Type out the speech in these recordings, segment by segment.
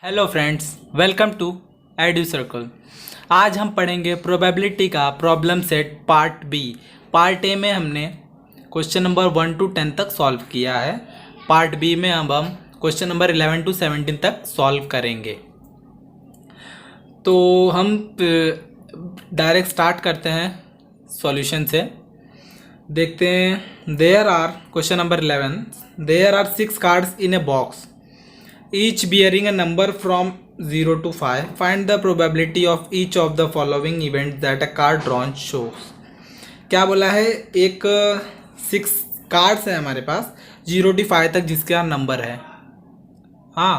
Hello friends, welcome to Edu Circle. आज हम पढ़ेंगे प्रोबेबिलिटी का problem set part B. Part A में हमने क्वेश्चन नंबर 1 to 10 तक सॉल्व किया है। पार्ट बी में अब हम क्वेश्चन नंबर 11 to 17 तक सॉल्व करेंगे। तो हम डायरेक्ट स्टार्ट करते हैं सॉल्यूशन से। देखते हैं। There are question number 11, there are 6 cards in a box, each bearing a number from 0 to 5. Find the probability of each of the following events that a card drawn shows. क्या बोला है? एक 6 cards हैं हमारे पास 0 to 5 तक जिसका number है। हाँ,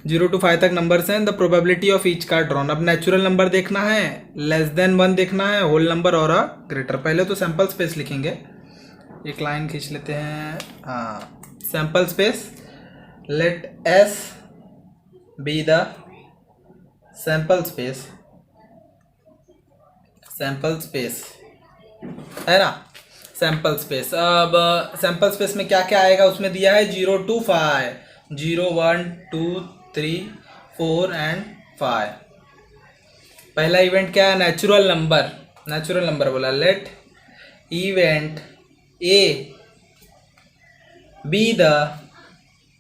0 to 5 तक नंबर्स हैं। The probability of each card drawn. अब नेचुरल नंबर देखना है, लेस देन 1 देखना है, होल नंबर और अ ग्रेटर। पहले तो सैम्पल स्पेस लिखेंगे। एक लाइन खींच लेते हैं। हाँ, sample space. Let S be the sample space है ना, सैम्पल स्पेस। अब सैम्पल स्पेस में क्या क्या आएगा उसमें दिया है 0 to 5, 0, 1, 2, 3, 4 एंड 5। पहला इवेंट क्या है? नेचुरल नंबर बोला। Let event A be the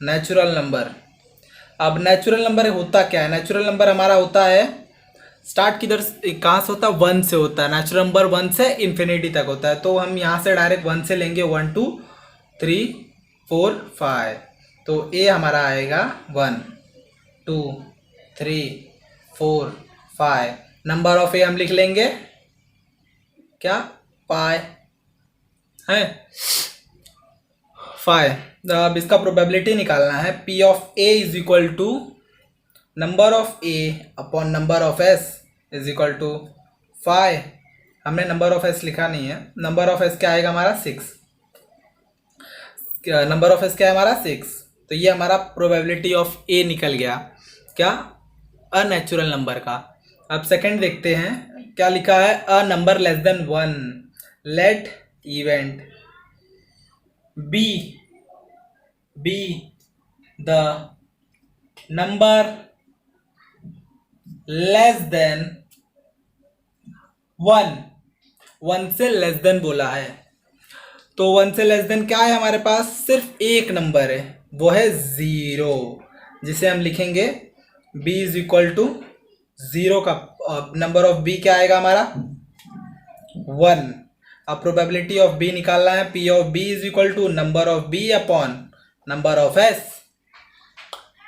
natural number. अब नेचुरल नंबर होता क्या है? नेचुरल नंबर हमारा होता है, स्टार्ट किधर कहाँ से होता है? 1 से होता है। नेचुरल नंबर 1 से इन्फिनिटी तक होता है। तो हम यहाँ से डायरेक्ट 1 से लेंगे, 1, 2, 3, 4, 5। तो ए हमारा आएगा 1, 2, 3, 4, 5। नंबर ऑफ ए हम लिख लेंगे क्या? पाई है 5। अब इसका प्रोबेबिलिटी निकालना है। P of A is equal to number of A upon number of S is equal to 5। हमने नंबर ऑफ S लिखा नहीं है। नंबर ऑफ S क्या आएगा हमारा? 6। नंबर ऑफ S क्या है हमारा? 6। तो ये हमारा प्रोबेबिलिटी ऑफ A निकल गया। क्या? अननेचुरल नंबर का। अब सेकंड देखते हैं क्या लिखा है। A number less than 1, let event be the number less than 1 से लेस देन बोला है। तो 1 से लेस देन क्या है हमारे पास? सिर्फ एक नंबर है, वो है 0, जिसे हम लिखेंगे b इज इक्वल टू 0 का नंबर ऑफ b क्या आएगा हमारा? 1। अब प्रोबेबिलिटी ऑफ b निकालना है। p of b is equal to number of b upon number of s।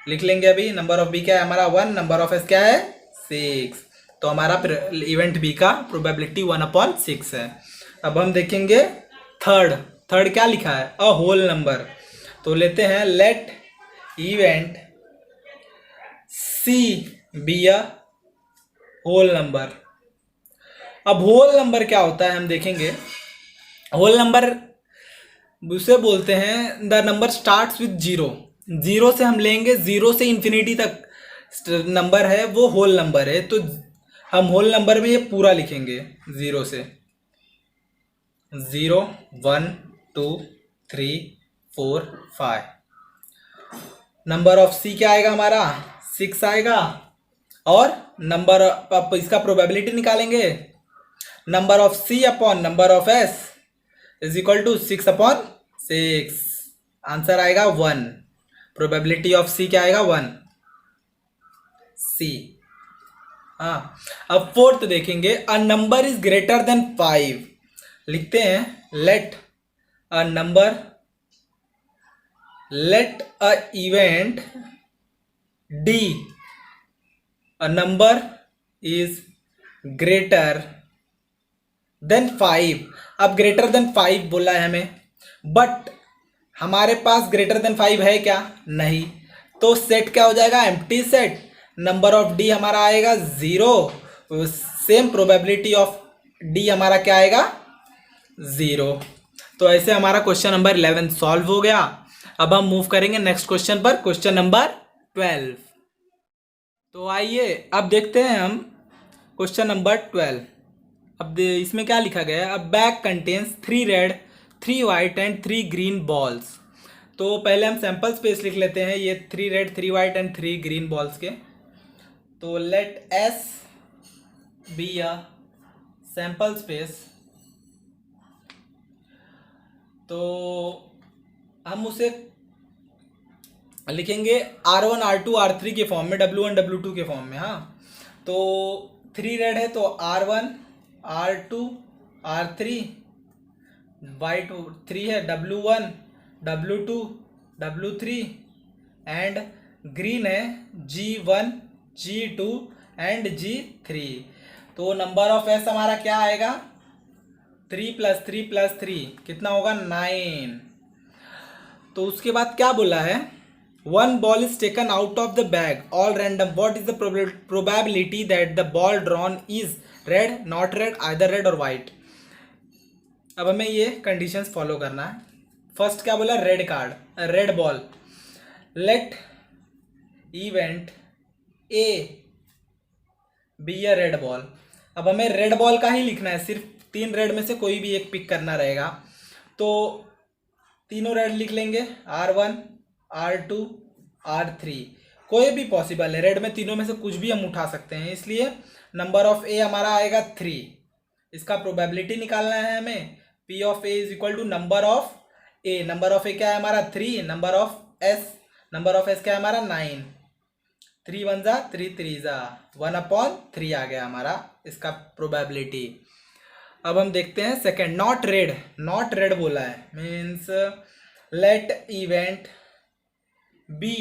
लिख लेंगे अभी। नंबर ऑफ b क्या है हमारा? 1। नंबर ऑफ s क्या है? 6। तो हमारा इवेंट b का प्रोबेबिलिटी 1/6 है। अब हम देखेंगे थर्ड क्या लिखा है? A whole number. तो लेते हैं let event c be a whole number. अब होल नंबर क्या होता है हम देखेंगे। होल नंबर उसे बोलते हैं द नंबर स्टार्ट्स विथ 0 से हम लेंगे, 0 से इन्फिनिटी तक नंबर है वो होल नंबर है। तो हम होल नंबर में ये पूरा लिखेंगे 0 से। 0, 1, 2, 3, 4, 5। नंबर ऑफ सी क्या आएगा हमारा? 6 आएगा। और नंबर अब इसका प्रोबेबिलिटी निकालेंगे। Number of C upon number of S is equal to 6/6। Answer आएगा 1। प्रोबेबिलिटी ऑफ सी क्या आएगा? 1 सी। हाँ, अब फोर्थ देखेंगे। A number is greater than 5। लिखते हैं let a event D a number is greater than 5। अब ग्रेटर देन 5 बोला है हमें, बट हमारे पास ग्रेटर देन 5 है क्या? नहीं। तो सेट क्या हो जाएगा? Empty set. Number of D हमारा आएगा 0। सेम प्रोबेबिलिटी ऑफ डी हमारा क्या आएगा? 0। तो ऐसे हमारा क्वेश्चन नंबर 11 सॉल्व हो गया। अब हम मूव करेंगे नेक्स्ट क्वेश्चन पर, क्वेश्चन नंबर 12। तो आइए अब देखते हैं हम क्वेश्चन नंबर 12। अब इसमें क्या लिखा गया है? अ bag contains 3 red, 3 white and 3 green balls. तो पहले हम सैंपल स्पेस लिख लेते हैं, ये 3 red 3 white and 3 green balls के। तो let S be a sample space. तो हम उसे लिखेंगे R1 R2 R3 के फॉर्म में, W1 W2 के फॉर्म में। हाँ, तो 3 रेड है तो R1 R2 R3, वाइट 3 है W1 W2 W3 and green है G1 G2 एंड G3। तो नंबर ऑफ एस हमारा क्या आएगा, 3 + 3 + 3 कितना होगा, 9। तो उसके बाद क्या बोला है, 1 ball is taken out of the bag, all random. What is the probability that the ball drawn is red, not red, either red or white? अब हमें ये कंडीशंस फॉलो करना है। फर्स्ट क्या बोला, red card, red ball, let event A be a red ball. अब हमें red ball का ही लिखना है, सिर्फ 3 रेड में से कोई भी एक पिक करना रहेगा। तो तीनों रेड लिख लेंगे, R1 R2 R3, कोई भी पॉसिबल है, रेड में तीनों में से कुछ भी हम उठा सकते हैं, इसलिए नंबर ऑफ ए हमारा आएगा 3। इसका प्रोबेबिलिटी निकालना है हमें, P of A is equal to number of A. Number of A क्या है हमारा 3, नंबर ऑफ एस क्या है हमारा 9। 3 1 जा 3 3 जा 1/3 आ गया हमारा इसका प्रोबेबिलिटी। अब हम देखते हैं सेकेंड, नॉट रेड बोला है, means let event B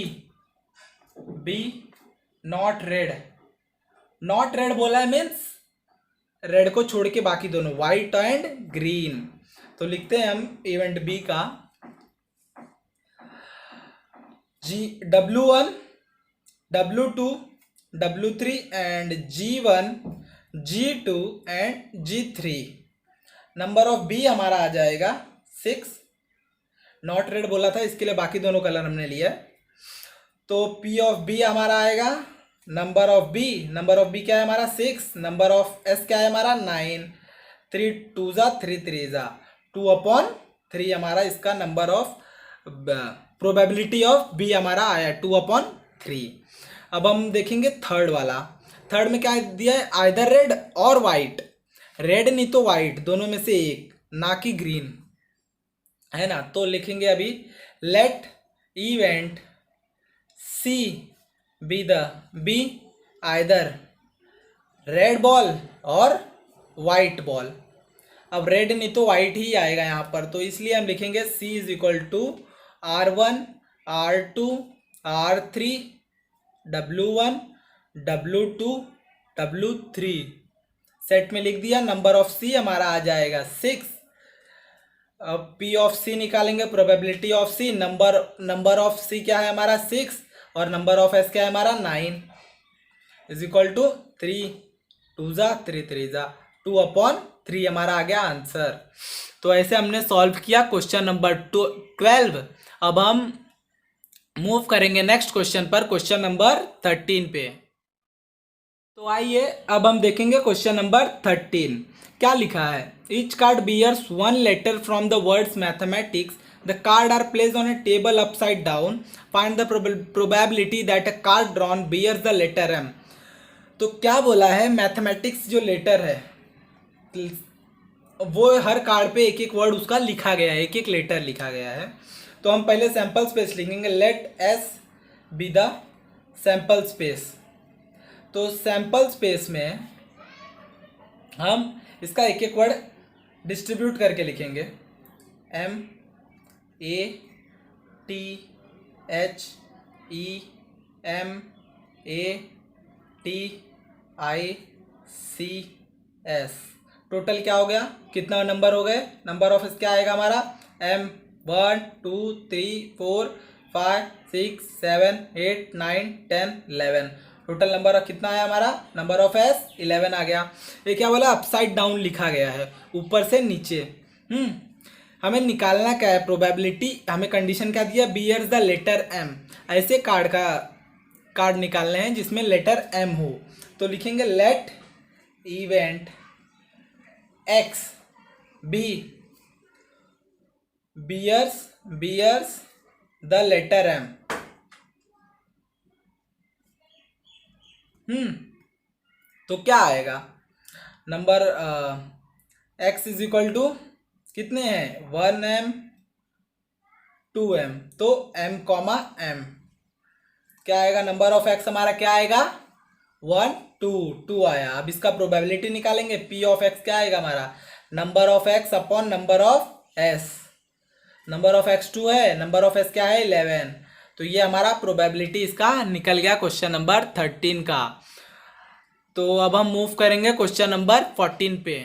not red बोला है, मीन्स रेड को छोड़ के बाकी दोनों वाइट एंड ग्रीन। तो लिखते हैं हम इवेंट बी का W1 W2 W3 and G1 G2 and G3। Number of B हमारा आ जाएगा 6। नॉट रेड बोला था, इसके लिए बाकी दोनों कलर हमने लिया है। तो P ऑफ बी हमारा आएगा नंबर ऑफ बी क्या है हमारा 6, नंबर ऑफ एस क्या है हमारा 9। 3 2 जा 3 3 जा 2/3 हमारा इसका number of probability of B हमारा आया 2/3। अब हम देखेंगे थर्ड वाला। थर्ड में क्या दिया है, आइदर रेड और वाइट, रेड नहीं तो वाइट, दोनों में से एक, ना कि ग्रीन, है ना। तो लिखेंगे अभी let event C be either red ball और वाइट बॉल। अब रेड नहीं तो वाइट ही आएगा यहाँ पर, तो इसलिए हम लिखेंगे C is equal to R1 R2 R3 W1 W2 W3। Set में लिख दिया, नंबर ऑफ C हमारा आ जाएगा 6। अब P ऑफ C निकालेंगे, probability of C, number of C क्या है हमारा 6 और नंबर ऑफ S क्या है हमारा 9 इज इक्वल टू 3 2 जा 3 3 जा 2/3 हमारा आ गया आंसर। तो ऐसे हमने सॉल्व किया क्वेश्चन नंबर 12। अब हम मूव करेंगे नेक्स्ट क्वेश्चन पर, क्वेश्चन नंबर 13 पे। तो आइए अब हम देखेंगे क्वेश्चन नंबर 13 क्या लिखा है। Each card bears 1 letter from the words mathematics, the card are placed on a table upside down, find the probability that a card drawn bears the letter M। तो क्या बोला है, मैथमेटिक्स जो letter है वो हर कार्ड पे एक एक वर्ड उसका लिखा गया है, एक एक लेटर लिखा गया है। तो हम पहले सैंपल स्पेस लिखेंगे, let S be the sample space. तो सैंपल स्पेस में हम इसका एक एक वर्ड डिस्ट्रीब्यूट करके लिखेंगे, M A T H E M A T I C S। Total क्या हो गया, कितना नंबर हो गए, नंबर ऑफ एस क्या आएगा हमारा M 1 2 3 4 5 6 7 8 9 10 11। टोटल नंबर कितना है हमारा, नंबर ऑफ एस 11 आ गया। ये क्या बोला, अपसाइड डाउन लिखा गया है, ऊपर से नीचे। हमें निकालना क्या है, प्रोबेबिलिटी, हमें कंडीशन क्या दिया, बियर्स द लेटर M। ऐसे कार्ड निकालने हैं जिसमें लेटर M हो। तो लिखेंगे let event X B bears the letter M. तो क्या आएगा? Number X is equal to कितने हैं? 1m 2m, तो m कॉमा m क्या आएगा? नंबर ऑफ एक्स हमारा क्या आएगा? 1 2 2 आया। अब इसका प्रोबेबिलिटी निकालेंगे। p ऑफ एक्स क्या आएगा हमारा? Number of x upon number of S. Number of x 2 है, नंबर ऑफ एस क्या है? 11। तो ये हमारा प्रोबेबिलिटी इसका निकल गया क्वेश्चन नंबर 13 का। तो अब हम मूव करेंगे क्वेश्चन नंबर 14 पे।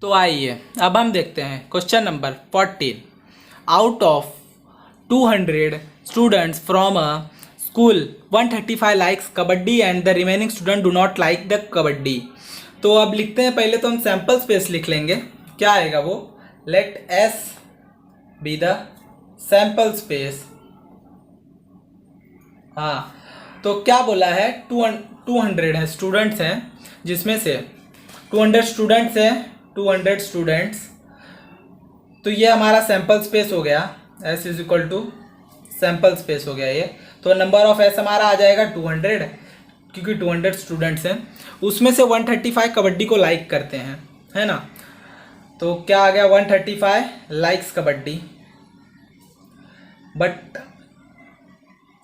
तो आइए अब हम देखते हैं question number 14। Out of 200 students from a school 135 likes kabaddi and the remaining student do not like the kabaddi. तो अब लिखते हैं, पहले तो हम सैम्पल स्पेस लिख लेंगे। क्या आएगा वो? Let S be the sample space. हाँ, तो क्या बोला है? 200 है स्टूडेंट्स हैं, जिसमें से 200 स्टूडेंट्स हैं, 200 स्टूडेंट्स। तो ये हमारा सैम्पल स्पेस हो गया। S is equal to sample space हो गया ये। तो नंबर ऑफ एस हमारा आ जाएगा 200, क्योंकि 200 स्टूडेंट्स हैं, उसमें से 135 कबड्डी को लाइक करते हैं, है ना। तो क्या आ गया? 135 लाइक्स कबड्डी। बट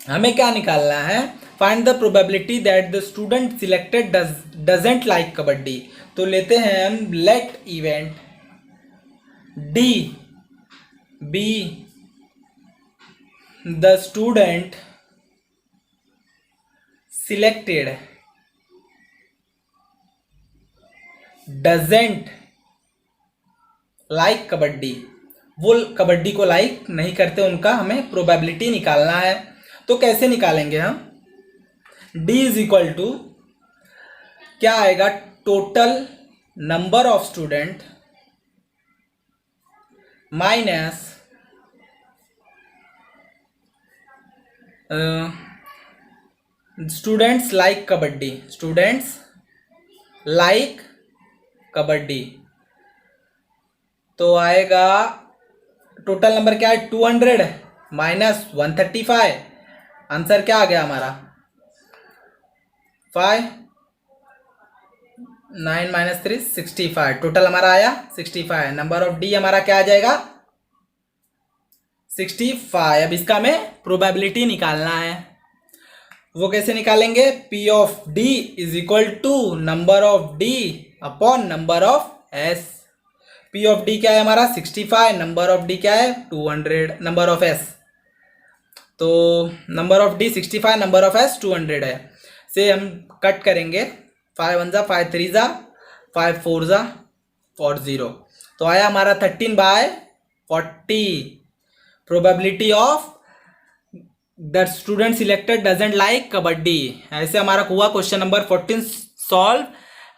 हमें क्या निकालना है? Find the probability that the student selected doesn't like kabaddi. तो लेते हैं हम let event D be the student selected doesn't like kabaddi. वो कबड्डी को लाइक नहीं करते, उनका हमें प्रोबेबिलिटी निकालना है। तो कैसे निकालेंगे हम? d इज इक्वल टू क्या आएगा? Total number of student minus students like kabaddi. Students like kabaddi तो आएगा टोटल नंबर क्या है? 200 माइनस 135। आंसर क्या आ गया हमारा? 5 9 माइनस 3 65। टोटल हमारा आया 65। नंबर ऑफ डी हमारा क्या आ जाएगा? 65। अब इसका हमें प्रोबेबिलिटी निकालना है। वो कैसे निकालेंगे? P of D is equal to number of D upon number of S। P of D क्या है हमारा? 65। नंबर ऑफ D क्या है? 200। नंबर ऑफ S, तो number of D 65, number of S 200 है। से हम कट करेंगे। 5 1 जा 5 3 जा 5 4 जा और 0। तो आया हमारा 13/40। Probability of the student selected doesn't like kabaddi. ऐसे हमारा हुआ क्वेश्चन नंबर 14 सॉल्व।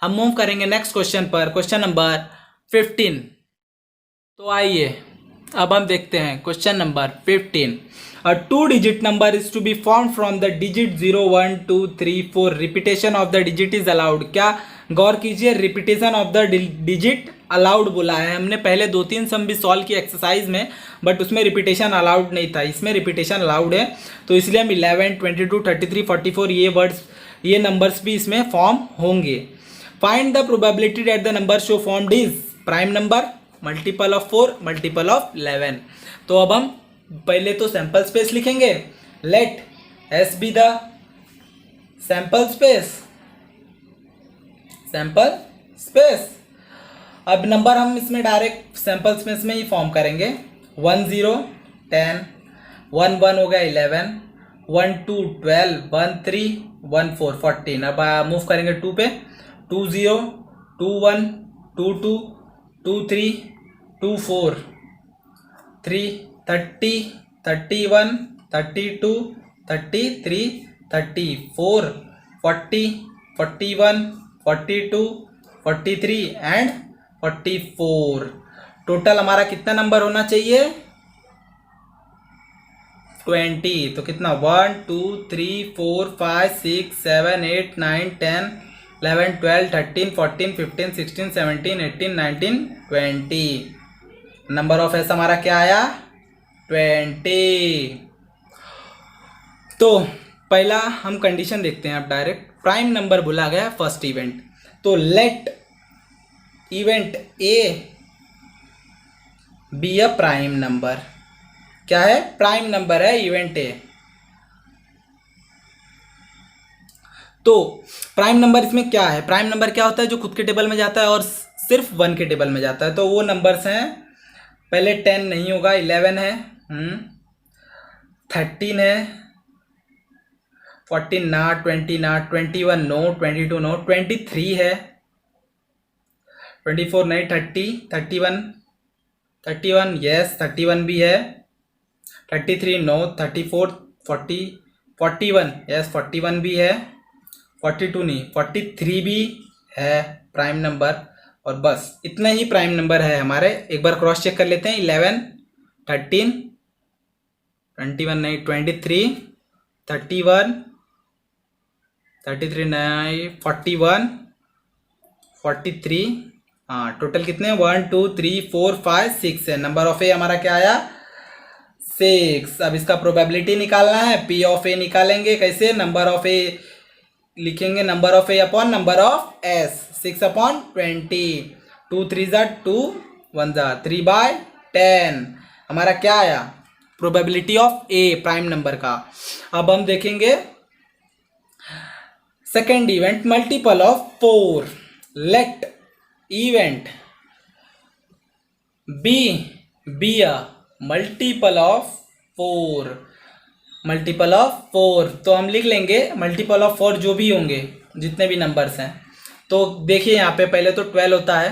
हम मूव करेंगे नेक्स्ट क्वेश्चन पर, क्वेश्चन नंबर 15। तो आइए अब हम देखते हैं question number 15। A 2-digit number is to be formed from the digit 0 1 2 3 4. Repetition of the digit is allowed। क्या गौर कीजिए, repetition of the digit allowed बोला है। हमने पहले 2-3 सम भी सॉल्व किए एक्सरसाइज में, बट उसमें रिपीटेशन अलाउड नहीं था। इसमें रिपीटेशन अलाउड है, तो इसलिए हम 11 22 33 44 ये वर्ड्स, ये नंबर्स भी इसमें फॉर्म होंगे। Find the probability that the number so formed is prime number, multiple of 4, multiple of 11। तो अब हम पहले तो सैंपल स्पेस लिखेंगे। Let S be the sample space, sample space. अब नंबर हम इसमें डायरेक्ट सैंपल स्पेस में ही फॉर्म करेंगे। 1 0 10, 1 1 हो गया 11, 1 2 12, 1 3 1 4 14। अब मूव करेंगे 2 पे। 2 0 2 1 2 2 2 3 2 4 3 30 31 32 33 34 40 41 42 43 एंड 44। टोटल हमारा कितना नंबर होना चाहिए? 20। तो कितना? 1 2 3 4 5 6 7 8 9 10 11 12 13 14 15 16 17 18 19 20। नंबर ऑफ एस हमारा क्या आया? 20। तो पहला हम कंडीशन देखते हैं अब डायरेक्ट। प्राइम नंबर बोला गया फर्स्ट इवेंट, तो let event A be a prime number. क्या है? प्राइम नंबर है इवेंट ए। तो प्राइम नंबर इसमें क्या है? प्राइम नंबर क्या होता है? जो खुद के टेबल में जाता है और सिर्फ 1 के टेबल में जाता है। तो वो नंबर्स हैं, पहले 10 नहीं होगा, 11 है, 13 है, 14 ना, 20 ना, 21 नो, 22 नो, 23 है, 24 नहीं, 30, 31 यस, 31 भी है, 33 नो, 34, 40, 41 यस, 41 भी है, 42 नहीं, 43 भी है प्राइम नंबर। और बस इतना ही प्राइम नंबर है हमारे। एक बार क्रॉस चेक कर लेते हैं। 11, 13, 21 नहीं, 23, 31, 33 नहीं, 41, 43। हाँ, टोटल कितने हैं? 1 2 3 4 5 6 है। नंबर ऑफ ए हमारा क्या आया? 6। अब इसका प्रोबेबिलिटी निकालना है। पी ऑफ ए निकालेंगे कैसे? नंबर ऑफ ए लिखेंगे, number of A upon number of S. 6 upon 20, 2 3 ज़ा 2, 1 ज़ा 3/10 हमारा क्या आया? Probability of A prime number का। अब हम देखेंगे second event, multiple of 4। Let event B a multiple of 4। Multiple of 4 तो हम लिख लेंगे मल्टीपल ऑफ 4 जो भी होंगे, जितने भी नंबर्स हैं। तो देखिए यहाँ पे पहले तो 12 होता है,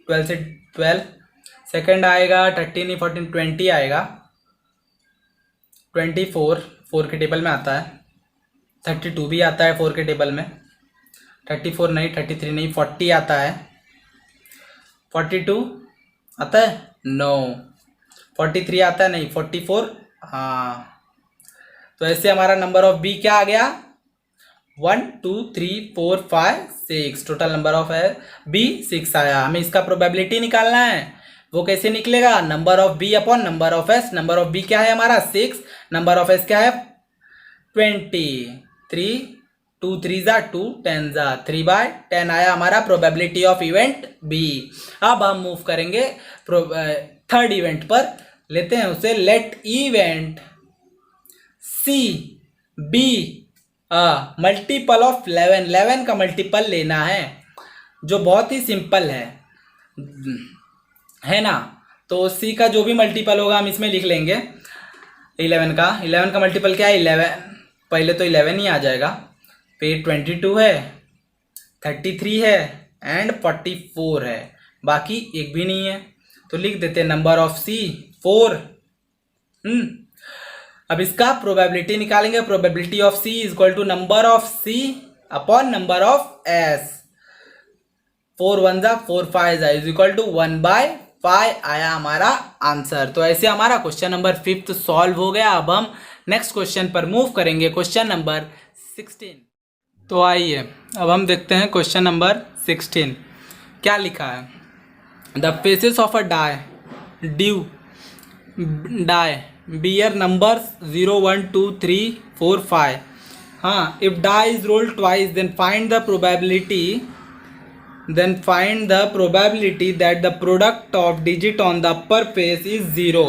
12 से 12। सेकंड आएगा 13, 14, 20 आएगा, 24 4 के टेबल में आता है, 32 भी आता है 4 के टेबल में, 34 नहीं, 33 नहीं, 40 आता है, 42 आता है, नो, 43 आता है, नहीं, 44। हाँ, तो ऐसे हमारा नंबर ऑफ बी क्या आ गया? 1 2 3 4 5 6। टोटल नंबर ऑफ है बी 6 आया। हमें इसका प्रोबेबिलिटी निकालना है। वो कैसे निकलेगा? Number of B upon number of S. Number of B क्या है हमारा? 6। नंबर ऑफ एस क्या है? 20। 3 2 3 ज़ा 2, 10 ज़ा 3/10 आया हमारा प्रोबेबिलिटी ऑफ इवेंट बी। अब हम मूव करेंगे थर्ड इवेंट पर। लेते हैं उसे, let event C be multiple of 11। 11 का मल्टीपल लेना है, जो बहुत ही सिंपल है ना। तो सी का जो भी मल्टीपल होगा हम इसमें लिख लेंगे। 11 का मल्टीपल क्या है? 11। पहले तो 11 ही आ जाएगा, फिर 22 है, 33 है एंड 44 है, बाकी एक भी नहीं है। तो लिख देते हैं नंबर ऑफ सी 4। अब इसका प्रोबेबिलिटी निकालेंगे। Probability of C is equal to number of C upon number of S. 4 1 ज़ा 4 5 ज़ा इज इक्वल टू 1/5 आया हमारा आंसर। तो ऐसे हमारा क्वेश्चन नंबर 5 सॉल्व हो गया। अब हम नेक्स्ट क्वेश्चन पर मूव करेंगे, क्वेश्चन नंबर 16। तो आइए अब हम देखते हैं क्वेश्चन नंबर 16 क्या लिखा है। The faces of a die bear numbers 0 1 2 3 4 5। हाँ, if die is rolled twice then find the probability that the product of digit on the upper face is 0।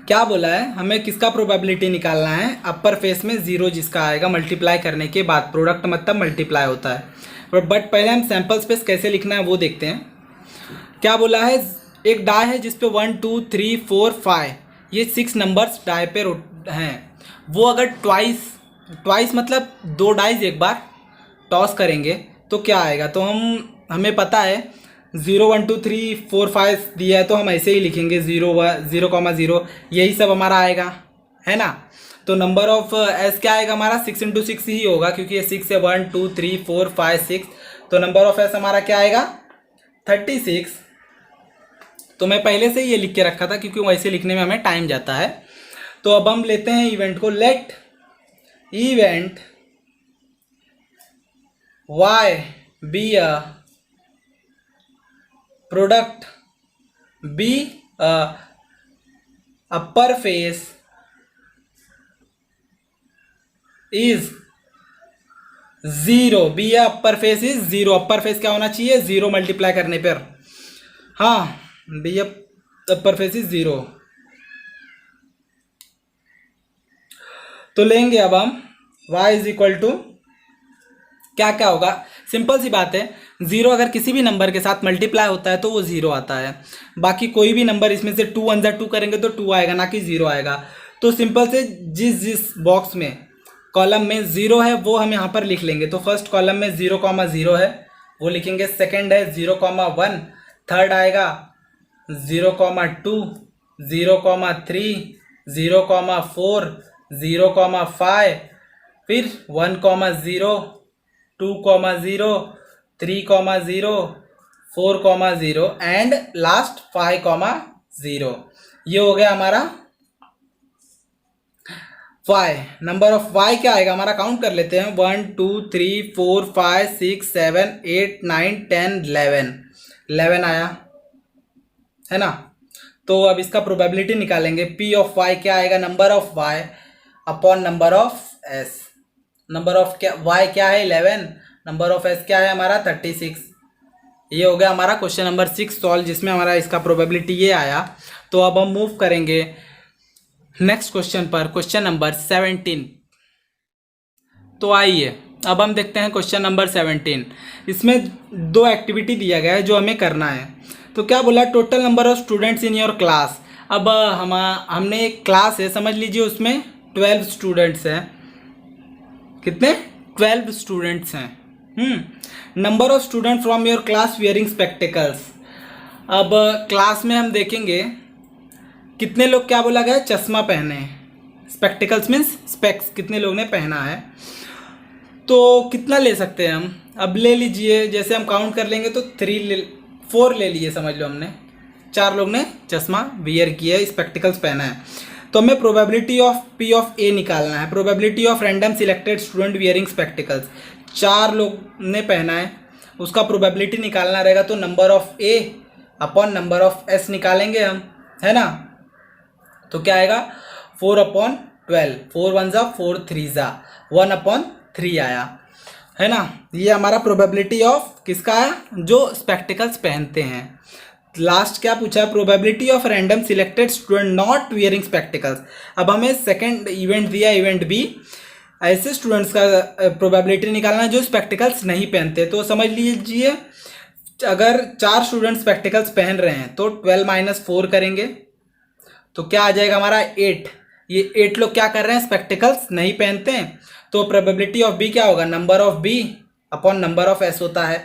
क्या बोला है? हमें किसका प्रोबेबिलिटी निकालना है? अपर फेस में 0 जिसका आएगा मल्टीप्लाई करने के बाद। प्रोडक्ट मतलब मल्टीप्लाई होता है। बट पहले हम सैम्पल स्पेस कैसे लिखना है वो देखते हैं। क्या बोला है? एक डाई है जिसपे 1 2 3 4 5 ये 6 नंबर्स डाई पे हैं। वो अगर ट्वाइस मतलब 2 डाइज एक बार टॉस करेंगे तो क्या आएगा? तो हमें पता है 0 1 2 3 4 5 दिया है, तो हम ऐसे ही लिखेंगे 0,0 यही सब हमारा आएगा, है ना। तो नंबर ऑफ एस क्या आएगा हमारा? 6 × 6 ही होगा, क्योंकि ये 6 है। 1 2 3 4 5 6। तो नंबर ऑफ एस हमारा क्या आएगा? 36। तो मैं पहले से ही ये लिख के रखा था, क्योंकि वैसे लिखने में हमें टाइम जाता है। तो अब हम लेते हैं इवेंट को। Let event Y be a product be a upper face is 0, B है upper face is 0। Upper face क्या होना चाहिए? 0 मल्टीप्लाई करने पर। हाँ, बी अपर फेस इज 0। तो लेंगे अब हम y इज इक्वल टू क्या क्या होगा? सिंपल सी बात है, 0 अगर किसी भी नंबर के साथ मल्टीप्लाई होता है तो वो 0 आता है। बाकी कोई भी नंबर इसमें से 2 1 2 करेंगे तो 2 आएगा, ना कि 0 आएगा। तो सिंपल से जिस बॉक्स में कॉलम में 0 है वो हम यहाँ पर लिख लेंगे। तो फर्स्ट कॉलम में 0,0 है वो लिखेंगे, सेकेंड है 0,1, थर्ड आएगा 0,2, 0,3, 0,4, 0,5, फिर 1,0, 2,0, 3,0, 4,0 एंड लास्ट 5,0। ये हो गया हमारा y। नंबर ऑफ y क्या आएगा हमारा? काउंट कर लेते हैं, 1 2 3 4 5 6 7 8 9 10 11 आया है ना। तो अब इसका प्रोबेबिलिटी निकालेंगे। p ऑफ y क्या आएगा? Number of y upon number of s। Number of क्या y क्या है? 11। नंबर ऑफ s क्या है हमारा? 36। ये हो गया हमारा क्वेश्चन नंबर 6 सॉल्व, जिसमें हमारा इसका प्रोबेबिलिटी ये आया। तो अब हम मूव करेंगे नेक्स्ट क्वेश्चन पर, क्वेश्चन नंबर 17। तो आइए अब हम देखते हैं क्वेश्चन नंबर 17। इसमें 2 एक्टिविटी दिया गया है जो हमें करना है। तो क्या बोला? Total number of students in your class. अब हमने एक क्लास है, समझ लीजिए, उसमें 12 स्टूडेंट्स हैं। कितने? 12 स्टूडेंट्स हैं। Number of student from your class wearing spectacles. अब क्लास में हम देखेंगे कितने लोग, क्या बोला गया? चश्मा पहने। स्पेक्टिकल्स मीन्स स्पेक्स, कितने लोग ने पहना है। तो कितना ले सकते हैं हम? अब ले लीजिए, जैसे हम काउंट कर लेंगे तो 4 ले लिए, समझ लो हमने 4 लोग ने चश्मा वियर किया है, स्पेक्टिकल्स पहना है। तो हमें probability of p of a निकालना है। Probability of random selected student wearing spectacles, 4 लोग ने पहना है, उसका प्रोबेबिलिटी निकालना रहेगा। तो number of a upon number of s निकालेंगे हम, है ना। तो क्या आएगा? 4/12, 4 1 जा 4 3 जा 1/3 आया, है ना। ये हमारा प्रोबेबिलिटी ऑफ किसका आया? जो स्पेक्टिकल्स पहनते हैं। लास्ट क्या पूछा है? Probability of random selected student not wearing spectacles. अब हमें सेकंड इवेंट दिया, इवेंट बी, ऐसे स्टूडेंट्स का प्रोबेबिलिटी निकालना जो स्पेक्टिकल्स नहीं पहनते। तो समझ लीजिए, अगर 4 स्टूडेंट्स स्पेक्टिकल्स पहन रहे हैं तो 12 - 4 करेंगे तो क्या आ जाएगा हमारा? 8। ये 8 लोग क्या कर रहे हैं? स्पेक्टिकल्स नहीं पहनते हैं। तो प्रोबेबिलिटी ऑफ बी क्या होगा? Number of B upon number of S होता है।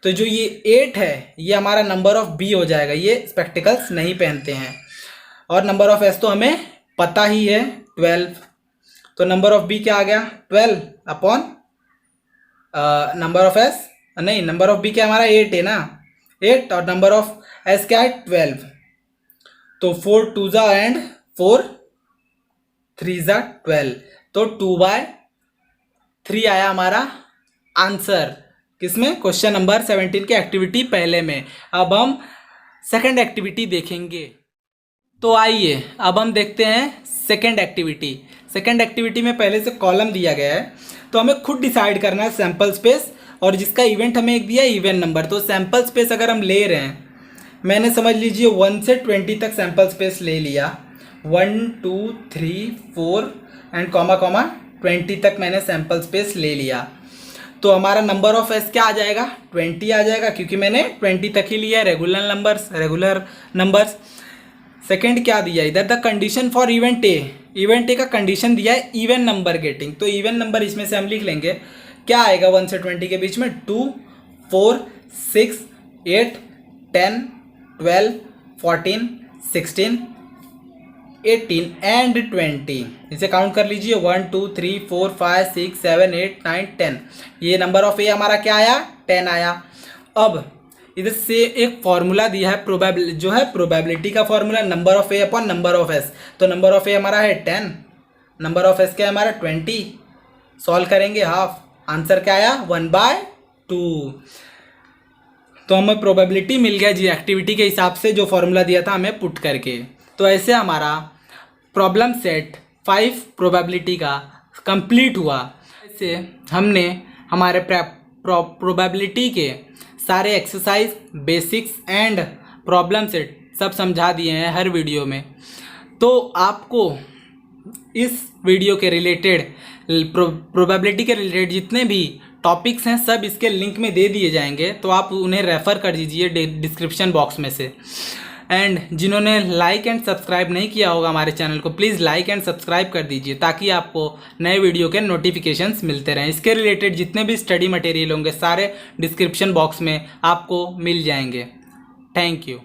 तो जो ये 8 है ये हमारा नंबर ऑफ बी हो जाएगा, ये स्पेक्टिकल्स नहीं पहनते हैं। और नंबर ऑफ एस तो हमें पता ही है, 12। तो नंबर ऑफ बी क्या आ गया? 12 अपॉन नंबर ऑफ एस, नहीं, नंबर ऑफ बी क्या हमारा? 8 है ना, 8, और नंबर ऑफ एस क्या है? 12। तो 4 2 जा एंड 4 3 जा 12, तो 2/3 आया हमारा आंसर। किसमें? क्वेश्चन नंबर 17 की एक्टिविटी पहले में। अब हम सेकंड एक्टिविटी देखेंगे। तो आइए अब हम देखते हैं सेकंड एक्टिविटी। सेकंड एक्टिविटी में पहले से कॉलम दिया गया है, तो हमें खुद डिसाइड करना है सैंपल स्पेस, और जिसका इवेंट हमें एक दिया है इवेंट नंबर। तो सैंपल स्पेस अगर हम ले रहे हैं, मैंने समझ लीजिए 1 से 20 तक सैंपल स्पेस ले लिया, 1 2 3 4 एंड कॉमा 20 तक मैंने सैंपल स्पेस ले लिया। तो हमारा नंबर ऑफ एस क्या आ जाएगा? 20 आ जाएगा, क्योंकि मैंने 20 तक ही लिया है, रेगुलर नंबर्स। सेकंड क्या दिया इधर? The condition for event A. Event A का कंडीशन दिया है इवन नंबर गेटिंग। तो इवन नंबर इसमें से हम लिख लेंगे, क्या आएगा 1 से 20 के बीच में? 2 4 6 8 10 12 14 16 18 एंड 20। इसे काउंट कर लीजिए, 1 2 3 4 5 6 7 8 9 10। ये नंबर ऑफ ए हमारा क्या आया? 10 आया। अब इधर से एक फॉर्मूला दिया है, प्रोबेबिलिटी का formula, number of A upon number of S. तो नंबर ऑफ ए हमारा है 10, नंबर ऑफ एस क्या है हमारा? 20। सॉल्व करेंगे हाफ, आंसर क्या आया? 1/2। तो हमें प्रोबेबिलिटी मिल गया जी एक्टिविटी के हिसाब से, जो फॉर्मूला दिया था हमें पुट करके। तो ऐसे हमारा प्रॉब्लम सेट 5 प्रोबेबिलिटी का कंप्लीट हुआ। इससे हमने हमारे प्रोबेबिलिटी के सारे exercise, basics and problem set सब समझा दिए हैं हर वीडियो में। तो आपको इस वीडियो के रिलेटेड प्रोबेबिलिटी के रिलेटेड जितने भी टॉपिक्स हैं सब इसके लिंक में दे दिए जाएंगे, तो आप उन्हें रेफ़र कर दीजिए डिस्क्रिप्शन बॉक्स में से। एंड जिन्होंने लाइक एंड सब्सक्राइब नहीं किया होगा हमारे चैनल को, प्लीज़ लाइक एंड सब्सक्राइब कर दीजिए ताकि आपको नए वीडियो के नोटिफिकेशंस मिलते रहें। इसके रिलेटेड जितने भी स्टडी मटेरियल होंगे सारे डिस्क्रिप्शन बॉक्स में आपको मिल जाएंगे। Thank you.